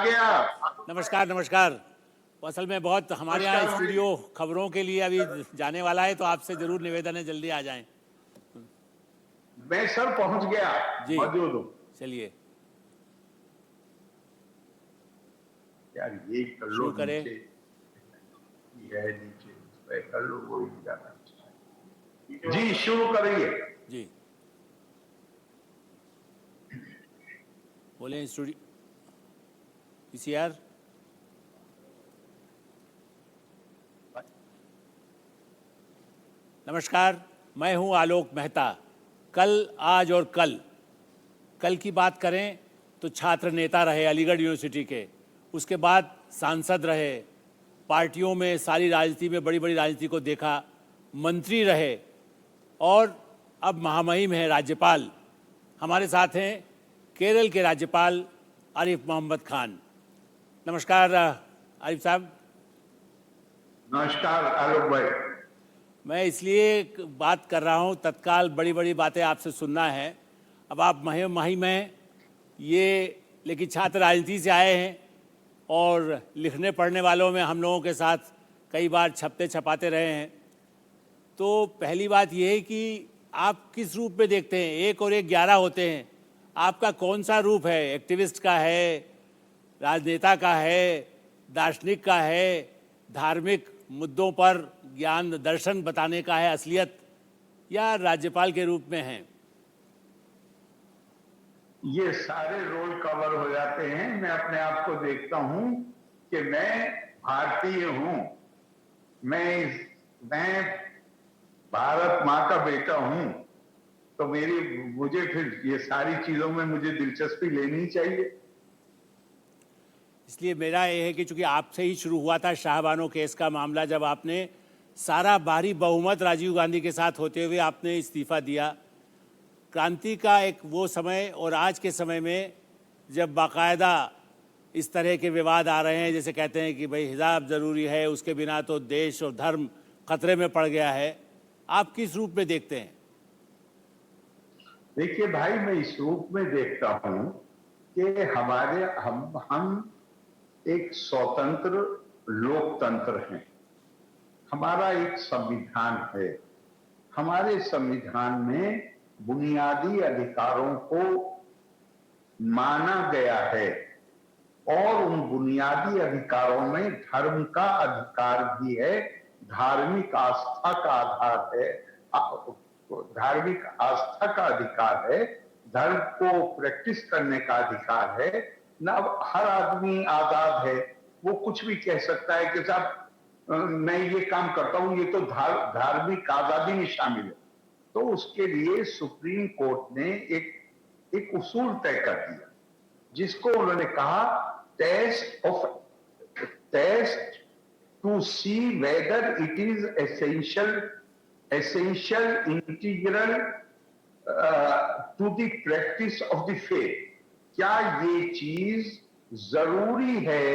गया। नमस्कार नमस्कार। वो असल में बहुत हमारे यहाँ नमस्कार भाई। स्टूडियो खबरों के लिए अभी जाने वाला है, तो आपसे जरूर निवेदन है जल्दी आ जाएं। मैं सर पहुंच गया, जी मौजूद हूँ। चलिए यार ये कर लो शुरू करें। नीचे, ये है नीचे, इस पे कर लो, वो ही ज्यादा अच्छा है। जी शुरू करिए। जी बोले स्टूडियो पीसीआर। नमस्कार, मैं हूं आलोक मेहता। कल, आज और कल की बात करें तो छात्र नेता रहे अलीगढ़ यूनिवर्सिटी के, उसके बाद सांसद रहे, पार्टियों में सारी राजनीति में बड़ी बड़ी राजनीति को देखा, मंत्री रहे और अब महामहिम है राज्यपाल। हमारे साथ हैं केरल के राज्यपाल आरिफ मोहम्मद खान। नमस्कार आरिफ साहब। नमस्कार आलोक भाई। मैं इसलिए बात कर रहा हूं, तत्काल बड़ी बड़ी बातें आपसे सुनना है। अब आप महिम हैं ये, लेकिन छात्र राजनीति से आए हैं और लिखने पढ़ने वालों में हम लोगों के साथ कई बार छपते छपाते रहे हैं। तो पहली बात यह है कि आप किस रूप में देखते हैं? 1 और 1 11 होते हैं, आपका कौन सा रूप है? एक्टिविस्ट का है, राजनेता का है, दार्शनिक का है, धार्मिक मुद्दों पर ज्ञान दर्शन बताने का है असलियत, या राज्यपाल के रूप में हैं? ये सारे रोल कवर हो जाते हैं। मैं अपने आप को देखता हूं कि मैं भारतीय हूं, मैं भारत माँ का बेटा हूं, तो मुझे फिर ये सारी चीजों में मुझे दिलचस्पी लेनी चाहिए। इसलिए मेरा ये है कि चूंकि आपसे ही शुरू हुआ था शाहबानो केस का मामला, जब आपने सारा भारी बहुमत राजीव गांधी के साथ होते हुए आपने इस्तीफा दिया। क्रांति का एक वो समय और आज के समय में जब बाकायदा इस तरह के विवाद आ रहे हैं, जैसे कहते हैं कि भाई हिजाब ज़रूरी है, उसके बिना तो देश और धर्म खतरे में पड़ गया है, आप किस रूप में देखते हैं? देखिए भाई, मैं इस रूप में देखता हूं कि हम एक स्वतंत्र लोकतंत्र हैं। हमारा एक संविधान है। हमारे संविधान में बुनियादी अधिकारों को माना गया है और उन बुनियादी अधिकारों में धर्म का अधिकार भी है, धार्मिक आस्था का आधार है, धार्मिक आस्था का अधिकार है, धर्म को प्रैक्टिस करने का अधिकार है ना। हर आदमी आजाद है, वो कुछ भी कह सकता है कि साहब मैं ये काम करता हूं, ये तो धार्मिक आजादी में शामिल है। तो उसके लिए सुप्रीम कोर्ट ने एक उसूल तय कर दिया, जिसको उन्होंने कहा test to see whether it is essential integral to the practice of the faith. क्या ये चीज जरूरी है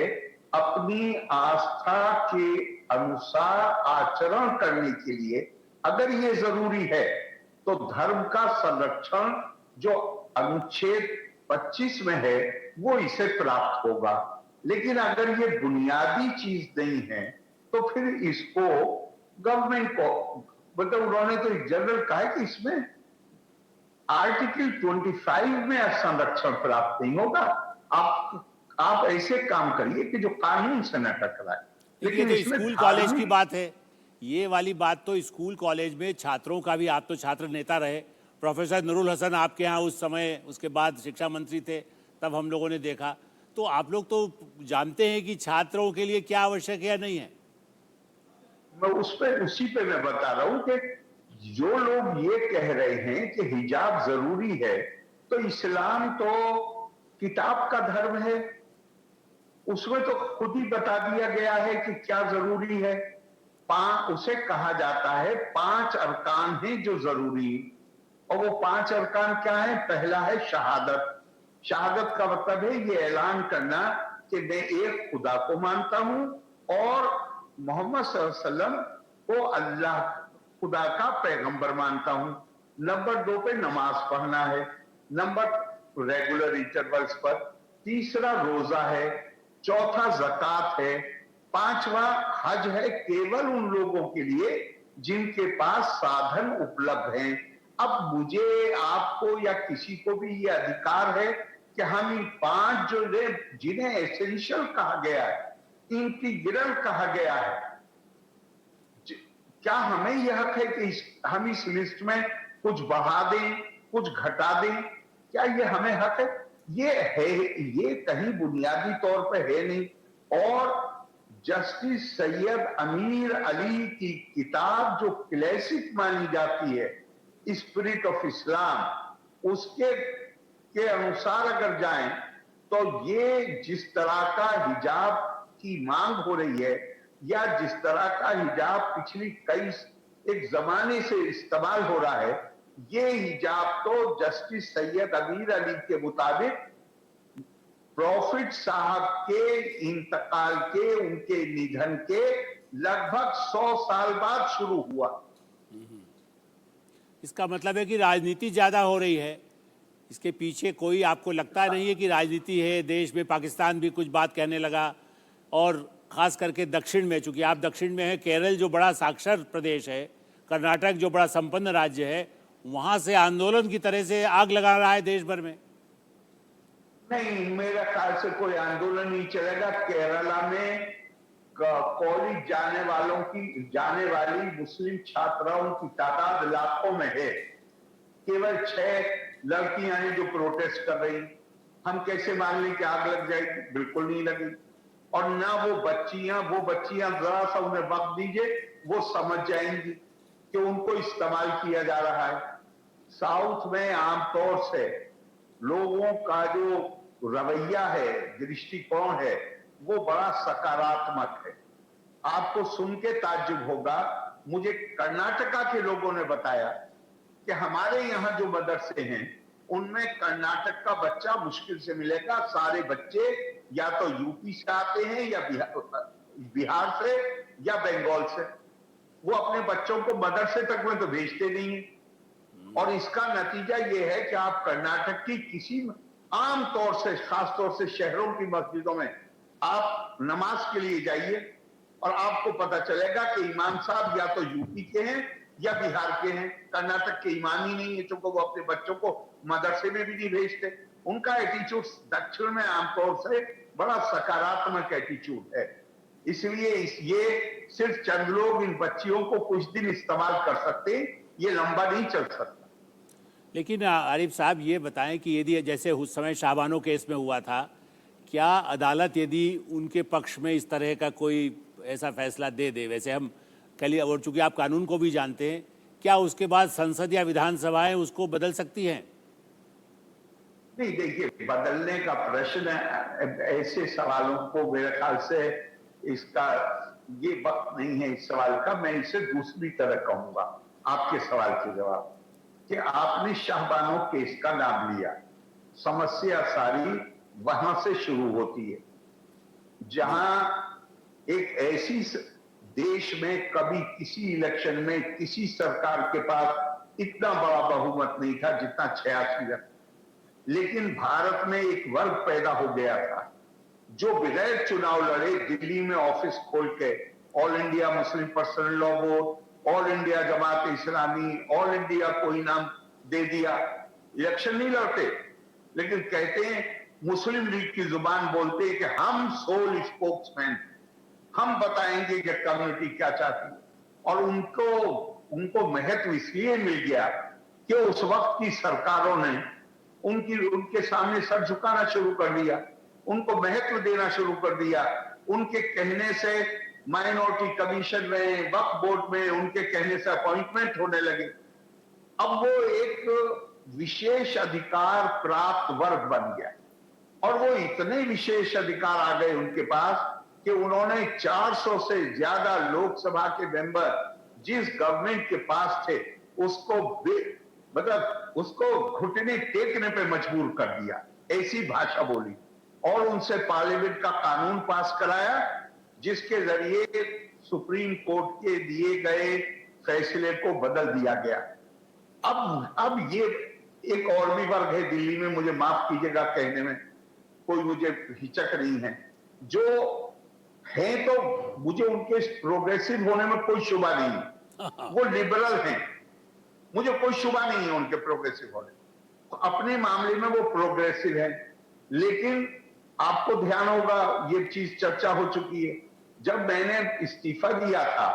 अपनी आस्था के अनुसार आचरण करने के लिए? अगर ये जरूरी है तो धर्म का संरक्षण जो अनुच्छेद 25 में है वो इसे प्राप्त होगा। लेकिन अगर ये बुनियादी चीज नहीं है तो फिर इसको गवर्नमेंट को, मतलब उन्होंने तो जनरल कहा है कि इसमें आर्टिकल 25 में संरक्षण प्राप्त नहीं होगा। आप ऐसे काम करिए कि जो कानून से न टकराए। लेकिन ये लेकिन तो इसमें स्कूल कॉलेज की धार्मिक, बात है, ये वाली बात तो स्कूल कॉलेज में छात्रों का भी, आप तो छात्र नेता रहे, प्रोफेसर नूरुल हसन आपके यहाँ उस समय, उसके बाद शिक्षा मंत्री थे, तब हम लोगों ने देखा। तो आप लोग तो जानते हैं कि छात्रों के लिए क्या आवश्यक है या नहीं है। मैं उसी पे मैं बता रहा हूं कि जो लोग ये कह रहे हैं कि हिजाब जरूरी है, तो इस्लाम तो किताब का धर्म है, उसमें तो खुद ही बता दिया गया है कि क्या जरूरी है। उसे कहा जाता है 5 अरकान हैं जो जरूरी, और वो 5 अरकान क्या है? पहला है शहादत। शहादत का मतलब है ये ऐलान करना कि मैं एक खुदा को मानता हूं और मोहम्मद सल्लल्लाहु अलैहि वसल्लम को अल्लाह खुदा का पैगंबर मानता हूं। नंबर 2 पे नमाज पढ़ना है, नंबर रेगुलर इंटरवल्स पर। तीसरा रोजा है, चौथा ज़कात है, पांचवा हज है केवल उन लोगों के लिए जिनके पास साधन उपलब्ध हैं। अब मुझे, आपको या किसी को भी ये अधिकार है कि हम इन पांच जो जिन्हें एसेंशियल कहा गया है, इंटीग्रल कहा गया है, क्या हमें यह हक है कि हम इस लिस्ट में कुछ बढ़ा दें, कुछ घटा दें? क्या ये हमें हक है? ये है, ये कहीं बुनियादी तौर पर है नहीं। और जस्टिस सैयद अमीर अली की किताब जो क्लासिक मानी जाती है, स्पिरिट ऑफ इस्लाम, उसके के अनुसार अगर जाएं तो ये जिस तरह का हिजाब की मांग हो रही है या जिस तरह का हिजाब पिछली कई एक जमाने से इस्तेमाल हो रहा है, ये हिजाब तो जस्टिस सैयद अमीर अली के मुताबिक प्रॉफिट साहब के इंतकाल के, उनके निधन के लगभग 100 साल बाद शुरू हुआ। इसका मतलब है कि राजनीति ज़्यादा हो रही है। इसके पीछे कोई आपको लगता नहीं है कि राजनीति है? देश में पाकिस्तान भी कुछ बात कहने लगा, और ख़ास करके दक्षिण में, चूँकि आप दक्षिण में हैं, केरल जो बड़ा साक्षर प्रदेश है, कर्नाटक जो बड़ा संपन्न राज्य है, वहाँ से आंदोलन की तरह से आग लगा रहा है देश भर में। नहीं, मेरा ख्याल से कोई आंदोलन नहीं चलेगा। केरला में कॉलेज जाने वाली मुस्लिम छात्राओं की तादाद लाखों में है। केवल 6 लड़कियां हैं जो प्रोटेस्ट कर रही। हम कैसे मान लें कि आग लग जाएगी? बिल्कुल नहीं लगी। और ना वो बच्चियां जरा सा उन्हें वक्त दीजिए, वो समझ जाएंगी कि उनको इस्तेमाल किया जा रहा है। साउथ में आमतौर से लोगों का जो रवैया है, दृष्टिकोण है, वो बड़ा सकारात्मक है। आपको सुन के ताज्जुब होगा, मुझे कर्नाटका के लोगों ने बताया कि हमारे यहाँ जो मदरसे हैं उनमें कर्नाटक का बच्चा मुश्किल से मिलेगा। सारे बच्चे या तो यूपी से आते हैं या बिहार से या बंगाल से। वो अपने बच्चों को मदरसे तक में तो भेजते नहीं है। और इसका नतीजा ये है कि आप कर्नाटक की किसी आम तौर से, खास तौर से शहरों की मस्जिदों में आप नमाज के लिए जाइए और आपको पता चलेगा कि इमाम साहब या तो यूपी के हैं या बिहार के हैं। कर्नाटक के इमाम ही नहीं है, चूंकि वो अपने बच्चों को मदरसे में भी नहीं भेजते। उनका एटीट्यूड दक्षिण में आमतौर से बड़ा सकारात्मक एटीट्यूड है। इसलिए ये सिर्फ चंद लोग इन बच्चियों को कुछ दिन इस्तेमाल कर सकते हैं, ये लंबा नहीं चल सकता। लेकिन आरिफ साहब ये बताएं कि यदि जैसे उस समय शाहबानो केस में हुआ था, क्या अदालत यदि उनके पक्ष में इस तरह का कोई ऐसा फैसला दे दे, वैसे हम कल, और चूंकि आप कानून को भी जानते हैं, क्या उसके बाद संसद या विधानसभाएं उसको बदल सकती हैं? नहीं, देखिए, बदलने का प्रश्न है, ऐसे सवालों को मेरे ख्याल से इसका ये वक्त नहीं है इस सवाल का। मैं इसे दूसरी तरह कहूंगा आपके सवाल के जवाब कि आपने शाहबानो केस का नाम लिया। समस्या सारी वहां से शुरू होती है जहां एक ऐसी देश में कभी किसी इलेक्शन में किसी सरकार के पास इतना बड़ा बहुमत नहीं था जितना 86 है। लेकिन भारत में एक वर्ग पैदा हो गया था जो बगैर चुनाव लड़े दिल्ली में ऑफिस खोल के all India Muslim personal law board, all India Jamaat Islami, all India कोई नाम दे दिया। इलेक्शन नहीं लड़ते, लेकिन कहते हैं, मुस्लिम लीग की जुबान बोलते हैं कि हम सोल स्पोक्समैन, हम बताएंगे कि कम्युनिटी क्या चाहती है। और उनको महत्व इसलिए मिल गया कि उस वक्त की सरकारों ने उनके सामने सर झुकाना शुरू कर दिया, उनको महत्व देना शुरू कर दिया। उनके कहने से माइनॉरिटी कमीशन में, वक्फ बोर्ड में उनके कहने से अपॉइंटमेंट होने लगे। अब वो एक विशेष अधिकार प्राप्त वर्ग बन गया और वो इतने विशेष अधिकार आ गए उनके पास कि उन्होंने 400 से ज्यादा लोकसभा के मेंबर जिस गवर्नमेंट के पास थे उसको घुटने टेकने पे मजबूर कर दिया, ऐसी भाषा बोली। और उनसे पार्लियामेंट का कानून पास कराया जिसके जरिए सुप्रीम कोर्ट के दिए गए फैसले को बदल दिया गया। अब ये एक और भी वर्ग है दिल्ली में, मुझे माफ कीजिएगा कहने में, कोई मुझे हिचक नहीं है, जो हैं, तो मुझे उनके प्रोग्रेसिव होने में कोई शुबा नहीं है। वो लिबरल हैं, मुझे कोई शुबा नहीं है उनके प्रोग्रेसिव होने। तो अपने मामले में वो प्रोग्रेसिव है, लेकिन आपको ध्यान होगा ये चीज चर्चा हो चुकी है, जब मैंने इस्तीफा दिया था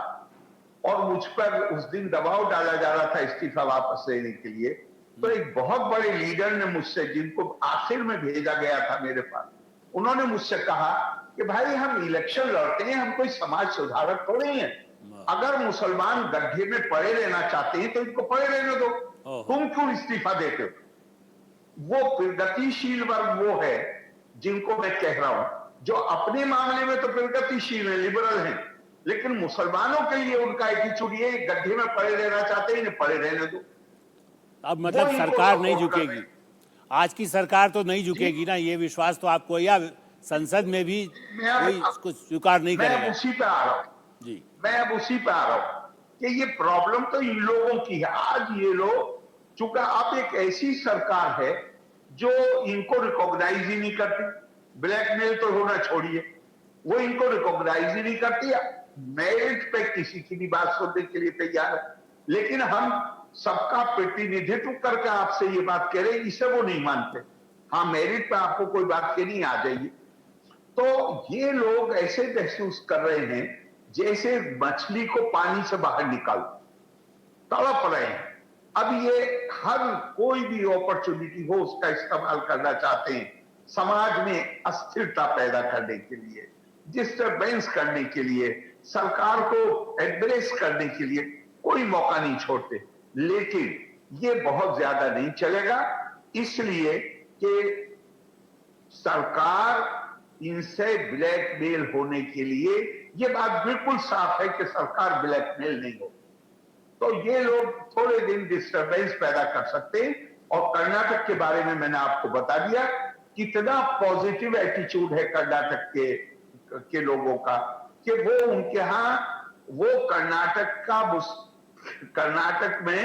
और मुझ पर उस दिन दबाव डाला जा रहा था इस्तीफा वापस लेने के लिए, तो एक बहुत बड़े लीडर ने मुझसे, जिनको आखिर में भेजा गया था मेरे पास, उन्होंने मुझसे कहा कि भाई हम इलेक्शन लड़ते हैं, हम कोई समाज सुधारक थोड़े हैं, अगर मुसलमान गड्ढे में पड़े रहना चाहते हैं तो इनको पड़े रहने दो, तुम क्यों इस्तीफा देते हो। वो प्रगतिशील वर्ग वो है जिनको मैं कह रहा हूं, जो अपने मामले में तो प्रगतिशील है, लिबरल है, लेकिन मुसलमानों के लिए उनका एटीट्यूड ये, गड्ढे में पड़े रहना चाहते हैं, इन्हें पड़े रहने दो। अब मतलब सरकार नहीं झुकेगी, आज की सरकार तो नहीं झुकेगी ना, ये विश्वास तो आपको, या संसद में भी कोई इसको स्वीकार नहीं करेगा। मैं उसी पे आ रहा हूं जी, मैं अब उसी पे आ रहा हूं कि ये प्रॉब्लम तो इन लोगों की है। आज ये लोग, चूंकि आप एक ऐसी सरकार है जो इनको रिकॉग्नाइज ही नहीं करती, ब्लैकमेल तो होना छोड़िए, वो इनको रिकॉग्नाइज ही नहीं करती, मेरिट पे किसी की भी बात सुनने के लिए तैयार है, लेकिन हम सबका प्रतिनिधित्व करके आपसे ये बात कह रहे हैं, इसे वो नहीं मानते। हाँ, मेरिट पे आपको कोई बात कहनी आ जाइए। तो ये लोग ऐसे महसूस कर रहे हैं जैसे मछली को पानी से बाहर निकालो, तड़प रहे हैं। अब ये हर कोई भी अपॉर्चुनिटी हो उसका इस्तेमाल करना चाहते हैं, समाज में अस्थिरता पैदा करने के लिए, डिस्टर्बेंस करने के लिए, सरकार को एड्रेस करने के लिए कोई मौका नहीं छोड़ते। लेकिन ये बहुत ज्यादा नहीं चलेगा, इसलिए कि सरकार इनसे ब्लैकमेल होने के लिए, ये बात बिल्कुल साफ है कि सरकार ब्लैकमेल नहीं हो, तो ये लोग थोड़े दिन डिस्टर्बेंस पैदा कर सकते हैं। और कर्नाटक के बारे में मैंने आपको बता दिया कितना पॉजिटिव एटीट्यूड है कर्नाटक के लोगों का, कि वो उनके यहां, वो कर्नाटक में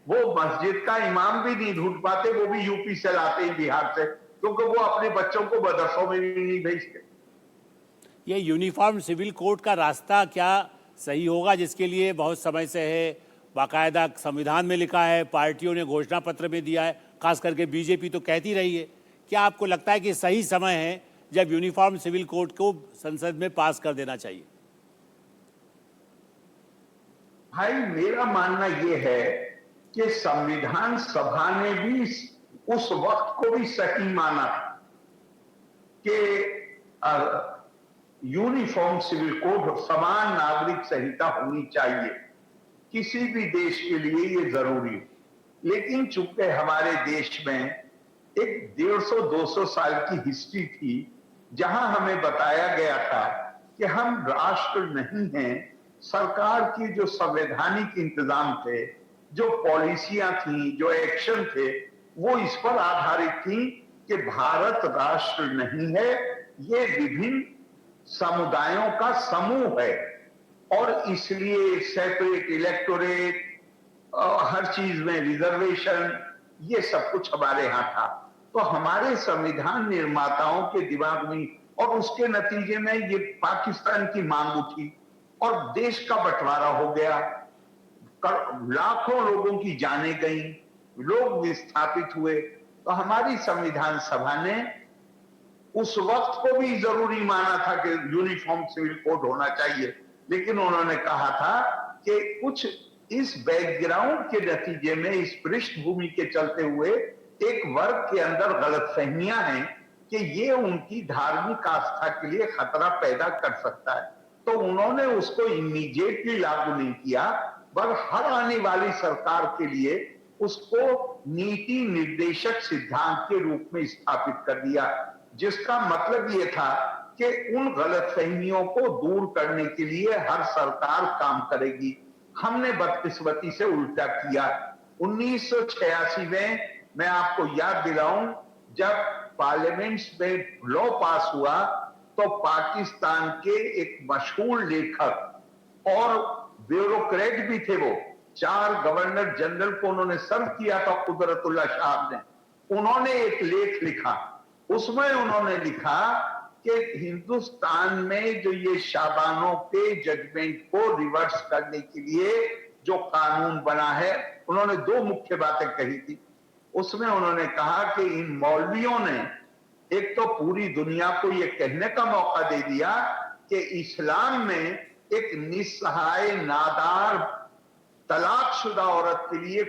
वो मस्जिद का इमाम भी नहीं ढूंढ पाते, वो भी यूपी से लाते हैं, बिहार से, क्योंकि वो अपने बच्चों को मदरसों में भी नहीं भेजते। ये यूनिफॉर्म सिविल कोड का रास्ता क्या सही होगा, जिसके लिए बहुत समय से है, बाकायदा संविधान में लिखा है, पार्टियों ने घोषणा पत्र में दिया है, खास करके बीजेपी तो कहती रही है। क्या आपको लगता है कि सही समय है जब यूनिफॉर्म सिविल कोड को संसद में पास कर देना चाहिए? भाई, मेरा मानना यह है कि संविधान सभा ने भी उस वक्त को भी सही माना कि यूनिफॉर्म सिविल कोड, समान नागरिक संहिता होनी चाहिए, किसी भी देश के लिए ये जरूरी है। लेकिन चूंकि हमारे देश में एक 150-200 साल की हिस्ट्री थी, जहां हमें बताया गया था कि हम राष्ट्र नहीं हैं, सरकार की जो संवैधानिक इंतजाम थे, जो पॉलिसियां थी, जो एक्शन थे, वो इस पर आधारित थी कि भारत राष्ट्र नहीं है, ये विभिन्न समुदायों का समूह है, और इसलिए सेपरेट इलेक्टोरेट, हर चीज में रिजर्वेशन, ये सब कुछ हमारे यहां था। तो हमारे संविधान निर्माताओं के दिमाग में, और उसके नतीजे में ये पाकिस्तान की मांग उठी और देश का बंटवारा हो गया, लाखों लोगों की जानें गई, लोग विस्थापित हुए। तो हमारी संविधान सभा ने उस वक्त को भी जरूरी माना था कि यूनिफॉर्म सिविल कोड होना चाहिए, लेकिन उन्होंने कहा था कि कुछ इस बैकग्राउंड के नतीजे में, इस पृष्ठभूमि के चलते हुए एक वर्ग के अंदर गलतफहमियां हैं कि ये उनकी धार्मिक आस्था के लिए खतरा पैदा कर सकता है, तो उन्होंने उसको इमीडिएटली लागू नहीं किया, बल्कि हर आने वाली सरकार के लिए उसको नीति निर्देशक सिद्धांत के रूप में स्थापित कर दिया, जिसका मतलब यह था कि उन गलतफहमियों को दूर करने के लिए हर सरकार काम करेगी। हमने बदकिस्मती से उल्टा किया। 1986 में, मैं आपको याद दिलाऊं, जब पार्लियामेंट्स में लॉ पास हुआ, तो पाकिस्तान के एक मशहूर लेखक और ब्यूरोक्रेट भी थे, वो 4 गवर्नर जनरल को उन्होंने सर्व किया था, कुदरतुल्लाह साहब ने, उन्होंने एक लेख लिखा, उसमें उन्होंने लिखा कि हिंदुस्तान में जो ये शाबानों के जजमेंट को रिवर्स करने के लिए जो कानून बना है, उन्होंने दो मुख्य बातें कही थी। उसमें उन्होंने कहा कि इन मौलवियों ने एक तो पूरी दुनिया को ये कहने का मौका दे दिया कि इस्लाम में एक निस्सहाय नादार तलाकशुदा औरत के लिए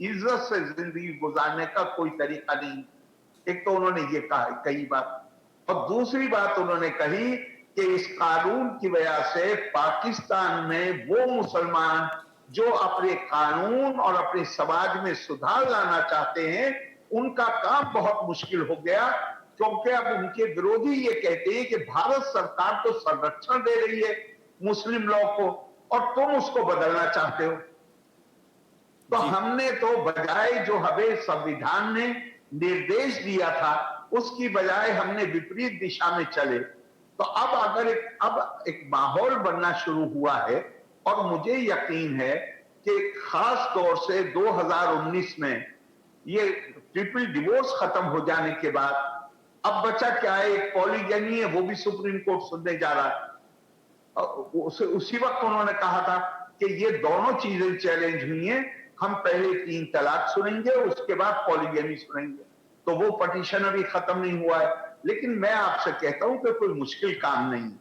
इज्जत से जिंदगी गुजारने का कोई तरीका नहीं। एक तो उन्होंने ये कहा कई बार, और दूसरी बात उन्होंने कही कि इस कानून की वजह से पाकिस्तान में वो मुसलमान जो अपने कानून और अपने समाज में सुधार लाना चाहते हैं, उनका काम बहुत मुश्किल हो गया, क्योंकि अब उनके विरोधी ये कहते हैं कि भारत सरकार तो संरक्षण दे रही है मुस्लिम लॉ को और तुम उसको बदलना चाहते हो। तो हमने तो बजाय जो हमें संविधान ने निर्देश दिया था, उसकी बजाय हमने विपरीत दिशा में चले। तो अब अगर एक माहौल बनना शुरू हुआ है, और मुझे यकीन है कि खास तौर से 2019 में ये ट्रिपल डिवोर्स खत्म हो जाने के बाद अब बचा क्या है, एक पॉलीगैमी है, वो भी सुप्रीम कोर्ट सुनने जा रहा है। उसी वक्त उन्होंने कहा था कि ये दोनों चीजें चैलेंज हुई हैं, हम पहले 3 तलाक सुनेंगे, उसके बाद पॉलीगैमी सुनेंगे। तो वो पटिशन अभी खत्म नहीं हुआ है, लेकिन मैं आपसे कहता हूं कि कोई मुश्किल काम नहीं,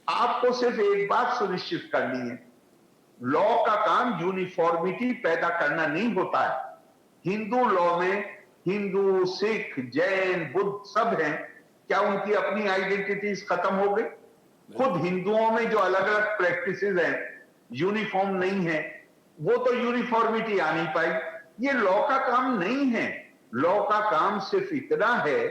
आपको सिर्फ एक बात सुनिश्चित करनी है, लॉ का काम यूनिफॉर्मिटी पैदा करना नहीं होता है। हिंदू लॉ में हिंदू, सिख, जैन, बुद्ध सब हैं, क्या उनकी अपनी आइडेंटिटीज खत्म हो गई? खुद हिंदुओं में जो अलग अलग प्रैक्टिसेस हैं, यूनिफॉर्म नहीं है, वो तो यूनिफॉर्मिटी आ नहीं पाई। ये लॉ का काम नहीं है। लॉ का काम सिर्फ इतना है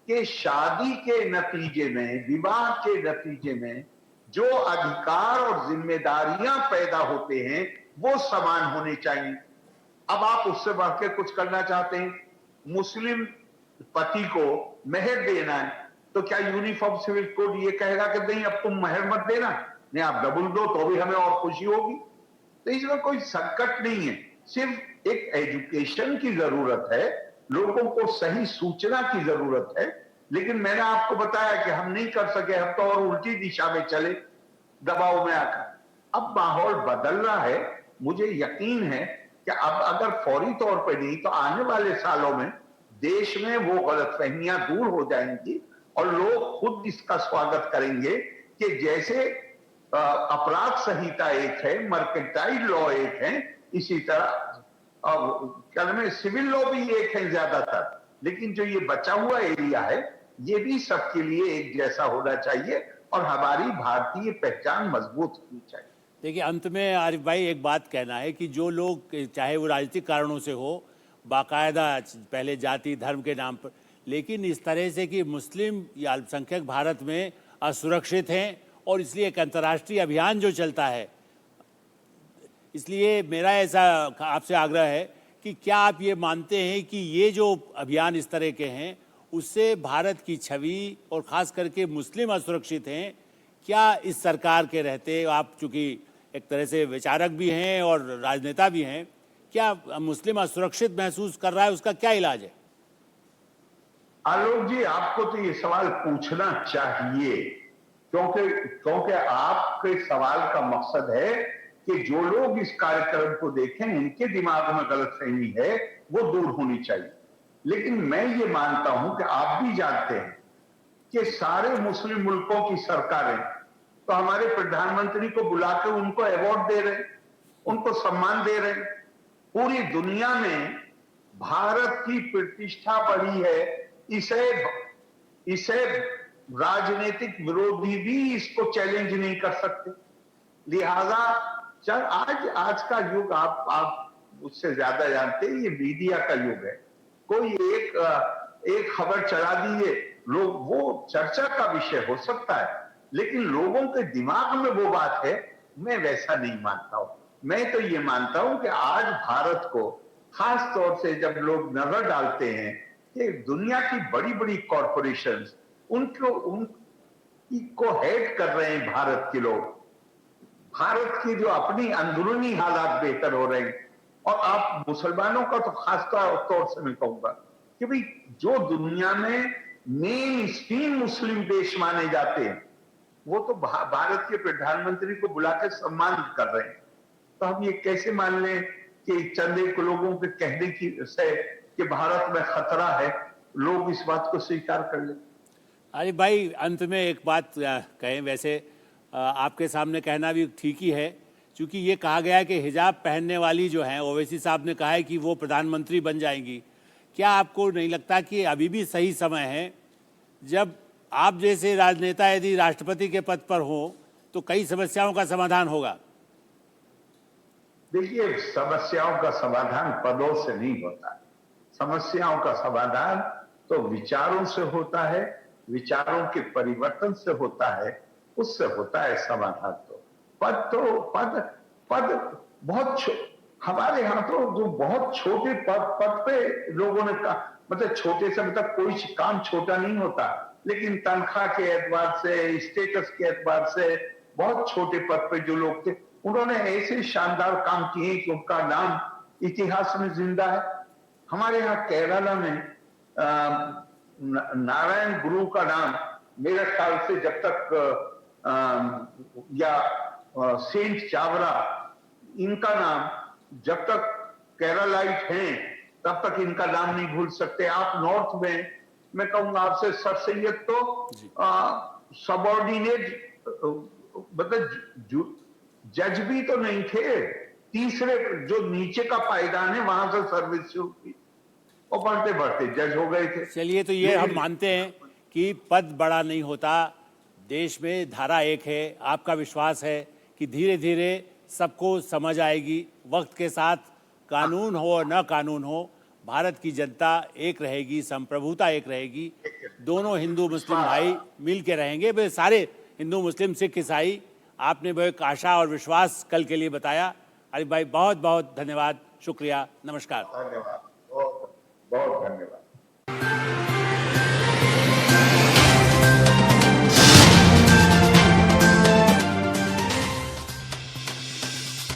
कि शादी के नतीजे में, विवाह के नतीजे में जो अधिकार और जिम्मेदारियां पैदा होते हैं, वो समान होने चाहिए। अब आप उससे बढ़ के कुछ करना चाहते हैं, मुस्लिम पति को मेहर देना है, तो क्या यूनिफॉर्म सिविल कोड ये कहेगा कि नहीं अब तुम मेहर मत देना, नहीं आप डबल दो तो भी हमें और खुशी होगी? तो इसमें कोई संकट नहीं है, सिर्फ एक एजुकेशन की जरूरत है, लोगों को सही सूचना की जरूरत है। लेकिन मैंने आपको बताया कि हम नहीं कर सके, हम तो और उल्टी दिशा में चले दबाव में आकर। अब माहौल बदल रहा है, मुझे यकीन है कि अब अगर फौरी तौर पर नहीं तो आने वाले सालों में देश में वो गलतफहमियां दूर हो जाएंगी और लोग खुद इसका स्वागत करेंगे कि जैसे अपराध संहिता एक है, मर्केंटाइल लॉ एक है, इसी तरह क्या नाम है, सिविल लॉ भी एक है ज्यादातर, लेकिन जो ये बचा हुआ एरिया है, ये भी सबके लिए एक जैसा होना चाहिए और हमारी भारतीय पहचान मजबूत होनी चाहिए। देखिए, अंत में आरिफ भाई एक बात कहना है कि जो लोग, चाहे वो राजनीतिक कारणों से हो, बाकायदा पहले जाति धर्म के नाम पर, लेकिन इस तरह से कि मुस्लिम या अल्पसंख्यक भारत में असुरक्षित हैं, और इसलिए एक अंतर्राष्ट्रीय अभियान जो चलता है, इसलिए मेरा ऐसा आपसे आग्रह है कि क्या आप ये मानते हैं कि ये जो अभियान इस तरह के हैं, उससे भारत की छवि और ख़ास करके मुस्लिम असुरक्षित हैं? क्या इस सरकार के रहते, आप चूँकि एक तरह से विचारक भी हैं और राजनेता भी हैं, क्या मुस्लिम असुरक्षित महसूस कर रहा है? उसका क्या इलाज है? आलोक जी, आपको तो ये सवाल पूछना चाहिए, क्योंकि आपके सवाल का मकसद है कि जो लोग इस कार्यक्रम को देखें उनके दिमाग में गलतफहमी है, वो दूर होनी चाहिए। लेकिन मैं ये मानता हूं कि आप भी जानते हैं कि सारे मुस्लिम मुल्कों की सरकारें तो हमारे प्रधानमंत्री को बुला के उनको अवार्ड दे रहे, उनको सम्मान दे रहे। पूरी दुनिया में भारत की प्रतिष्ठा बढ़ी है, इसे राजनीतिक विरोधी भी इसको चैलेंज नहीं कर सकते। लिहाजा चल आज का युग आप उससे ज्यादा जानते हैं, ये मीडिया का युग है। कोई एक खबर चला दी है, लोग वो चर्चा का विषय हो सकता है, लेकिन लोगों के दिमाग में वो बात है, मैं वैसा नहीं मानता हूं। मैं तो ये मानता हूं कि आज भारत को खास तौर से जब लोग नजर डालते हैं कि दुनिया की बड़ी बड़ी कॉरपोरेशंस उनको हेड कर रहे हैं भारत के लोग, भारत की जो अपनी अंदरूनी हालात बेहतर हो रहे हैं। और आप मुसलमानों का तो खास तौर से मैं कहूंगा कि भाई जो दुनिया में मेन स्ट्रीम मुस्लिम देश माने जाते हैं, वो तो भारत के प्रधानमंत्री को बुलाकर सम्मानित कर रहे हैं। तो हम ये कैसे मान लें कि चंद एक लोगों के कहने की से कि भारत में खतरा है, लोग इस बात को स्वीकार कर लें। अरे भाई, अंत में एक बात कहें, वैसे आपके सामने कहना भी ठीक ही है, क्योंकि ये कहा गया है कि हिजाब पहनने वाली जो हैं, ओवैसी साहब ने कहा है कि वो प्रधानमंत्री बन जाएंगी। क्या आपको नहीं लगता कि अभी भी सही समय है, जब आप जैसे राजनेता यदि राष्ट्रपति के पद पर हो तो कई समस्याओं का समाधान होगा? देखिए, समस्याओं का समाधान पदों से नहीं होता, समस्याओं का समाधान तो विचारों से होता है, विचारों के परिवर्तन से होता है, उससे होता है समाधान। तो पद बहुत हमारे यहाँ तो जो बहुत छोटे पद पे लोगों ने कहा, मतलब छोटे से मतलब कोई काम छोटा नहीं होता, लेकिन तनख्वाह के एतबार से, स्टेटस के एतबार से बहुत छोटे पद पे जो लोग थे, उन्होंने ऐसे शानदार काम किए कि उनका नाम इतिहास में जिंदा है। हमारे यहाँ केरला में नारायण गुरु का नाम मेरे ख्याल से जब तक या सेंट चावरा, इनका नाम जब तक केरलाइट हैं तब तक इनका नाम नहीं भूल सकते। आप नॉर्थ में, मैं कहूंगा आपसे, सर सैयद तो सबॉर्डिनेट, मतलब जज भी तो नहीं थे, तीसरे जो नीचे का पायदान है वहां से सर्विस शुरू की और बढ़ते बढ़ते जज हो गए थे। चलिए, तो ये हम मानते हैं कि पद बड़ा नहीं होता, देश में धारा एक है। आपका विश्वास है कि धीरे धीरे सबको समझ आएगी, वक्त के साथ कानून हो और न कानून हो, भारत की जनता एक रहेगी, संप्रभुता एक रहेगी, दोनों हिंदू मुस्लिम भाई मिल के रहेंगे। वे सारे हिंदू मुस्लिम सिख ईसाई, आपने वो एक आशा और विश्वास कल के लिए बताया। अरे भाई, बहुत बहुत धन्यवाद, शुक्रिया, नमस्कार। धन्यवाद, बहुत बहुत धन्यवाद।